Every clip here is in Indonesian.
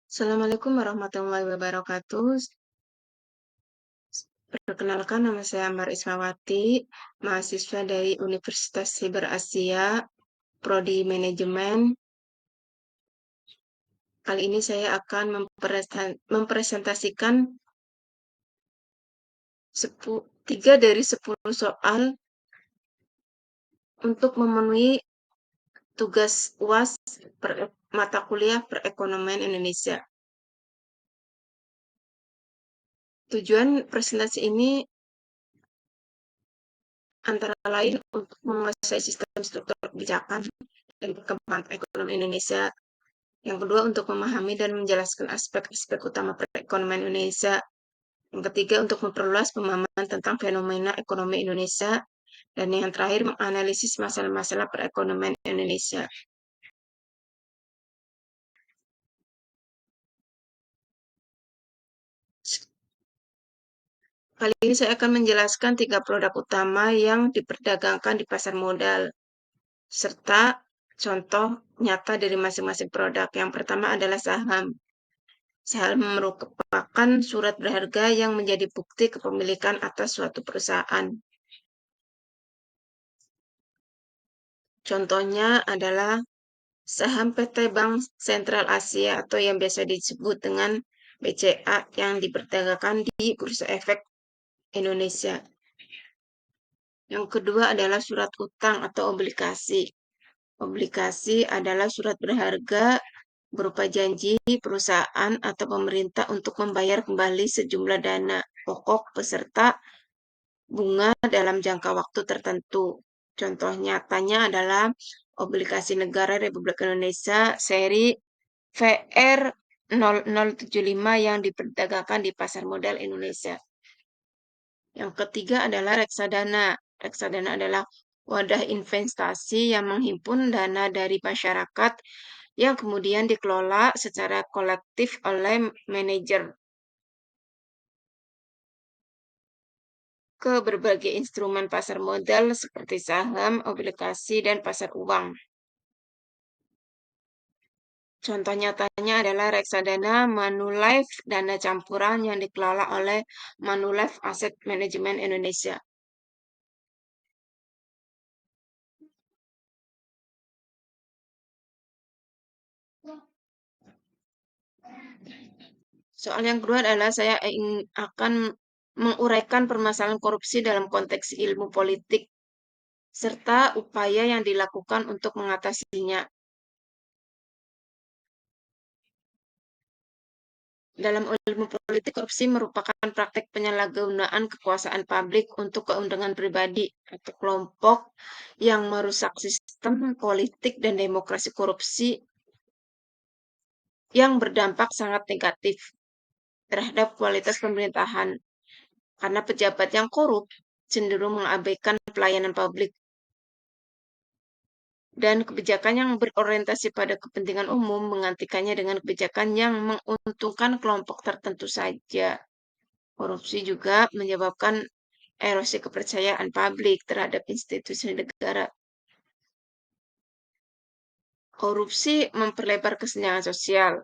Assalamualaikum warahmatullahi wabarakatuh. Perkenalkan nama saya Ambar Ismawati, mahasiswa dari Universitas Siber Asia, Prodi Manajemen. Kali ini saya akan mempresentasikan 3 dari 10 soal untuk memenuhi tugas UAS mata kuliah perekonomian Indonesia. Tujuan presentasi ini antara lain untuk menguasai sistem struktur kebijakan dan perkembangan ekonomi Indonesia. Yang kedua, untuk memahami dan menjelaskan aspek-aspek utama perekonomian Indonesia. Yang ketiga, untuk memperluas pemahaman tentang fenomena ekonomi Indonesia. Dan yang terakhir, menganalisis masalah-masalah perekonomian Indonesia. Kali ini saya akan menjelaskan 3 produk utama yang diperdagangkan di pasar modal, serta contoh nyata dari masing-masing produk. Yang pertama adalah saham. Saham merupakan surat berharga yang menjadi bukti kepemilikan atas suatu perusahaan. Contohnya adalah saham PT Bank Sentral Asia atau yang biasa disebut dengan BCA yang diperdagangkan di Bursa Efek Indonesia. Yang kedua adalah surat utang atau obligasi. Obligasi adalah surat berharga berupa janji perusahaan atau pemerintah untuk membayar kembali sejumlah dana pokok peserta bunga dalam jangka waktu tertentu. Contoh nyatanya adalah obligasi negara Republik Indonesia seri VR 0075 yang diperdagangkan di pasar modal Indonesia. Yang ketiga adalah reksadana. Reksadana adalah wadah investasi yang menghimpun dana dari masyarakat yang kemudian dikelola secara kolektif oleh manajer ke berbagai instrumen pasar modal seperti saham, obligasi, dan pasar uang. Contoh nyatanya adalah reksadana Manulife dana campuran yang dikelola oleh Manulife Asset Management Indonesia. Soal yang kedua adalah saya akan menguraikan permasalahan korupsi dalam konteks ilmu politik serta upaya yang dilakukan untuk mengatasinya. Dalam ilmu politik, korupsi merupakan praktek penyalahgunaan kekuasaan publik untuk keuntungan pribadi atau kelompok yang merusak sistem politik dan demokrasi. Korupsi yang berdampak sangat negatif terhadap kualitas pemerintahan, karena pejabat yang korup cenderung mengabaikan pelayanan publik dan kebijakan yang berorientasi pada kepentingan umum menggantikannya dengan kebijakan yang menguntungkan kelompok tertentu saja. Korupsi juga menyebabkan erosi kepercayaan publik terhadap institusi negara. Korupsi memperlebar kesenjangan sosial,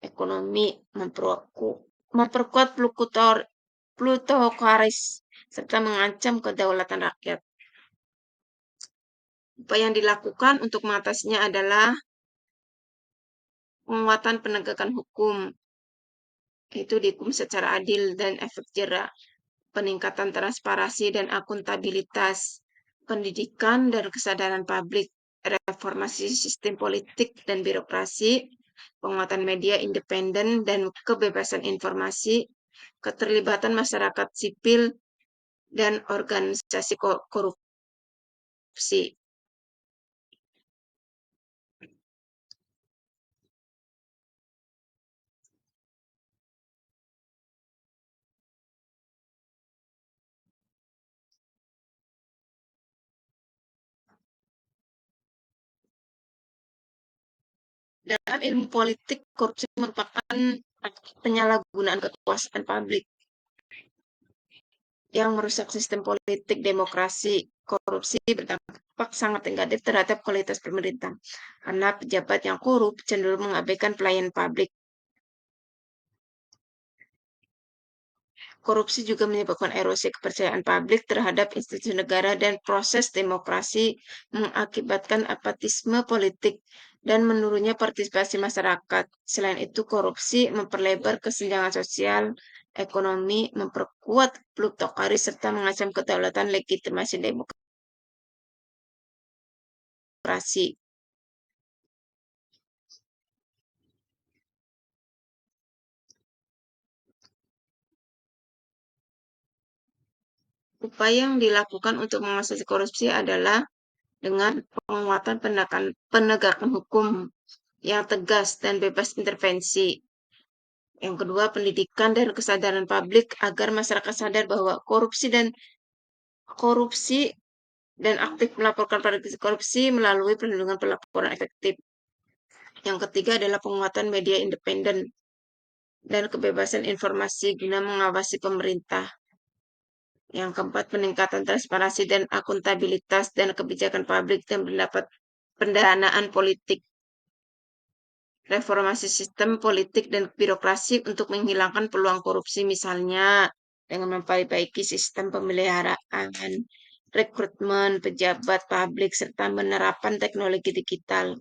ekonomi, memperkuat plutokrasi, serta mengancam kedaulatan rakyat. Upaya yang dilakukan untuk mengatasinya adalah penguatan penegakan hukum, yaitu dihukum secara adil dan efek jera, peningkatan transparansi dan akuntabilitas, pendidikan dan kesadaran publik, reformasi sistem politik dan birokrasi, penguatan media independen dan kebebasan informasi, keterlibatan masyarakat sipil, dan organisasi korupsi. Dalam ilmu politik, korupsi merupakan penyalahgunaan kekuasaan publik yang merusak sistem politik demokrasi. Korupsi berdampak sangat negatif terhadap kualitas pemerintah, karena pejabat yang korup cenderung mengabaikan pelayanan publik Korupsi juga menyebabkan erosi kepercayaan publik terhadap institusi negara dan proses demokrasi, mengakibatkan apatisme politik dan menurunnya partisipasi masyarakat. Selain itu, korupsi memperlebar kesenjangan sosial, ekonomi, memperkuat plutokrasi serta mengancam kedaulatan legitimasi demokrasi. Upaya yang dilakukan untuk mengatasi korupsi adalah dengan penguatan penegakan hukum yang tegas dan bebas intervensi. Yang kedua, pendidikan dan kesadaran publik agar masyarakat sadar bahwa korupsi dan aktif melaporkan pada korupsi melalui perlindungan pelaporan efektif. Yang ketiga adalah penguatan media independen dan kebebasan informasi guna mengawasi pemerintah. Yang keempat, peningkatan transparansi dan akuntabilitas dan kebijakan publik dan pendapat pendanaan politik. Reformasi sistem politik dan birokrasi untuk menghilangkan peluang korupsi, misalnya dengan memperbaiki sistem pemeliharaan, rekrutmen pejabat publik, serta penerapan teknologi digital.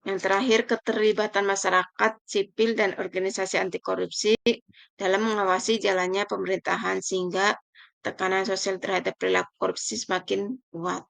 Yang terakhir, keterlibatan masyarakat sipil dan organisasi anti korupsi dalam mengawasi jalannya pemerintahan sehingga tekanan sosial terhadap perilaku korupsi semakin kuat.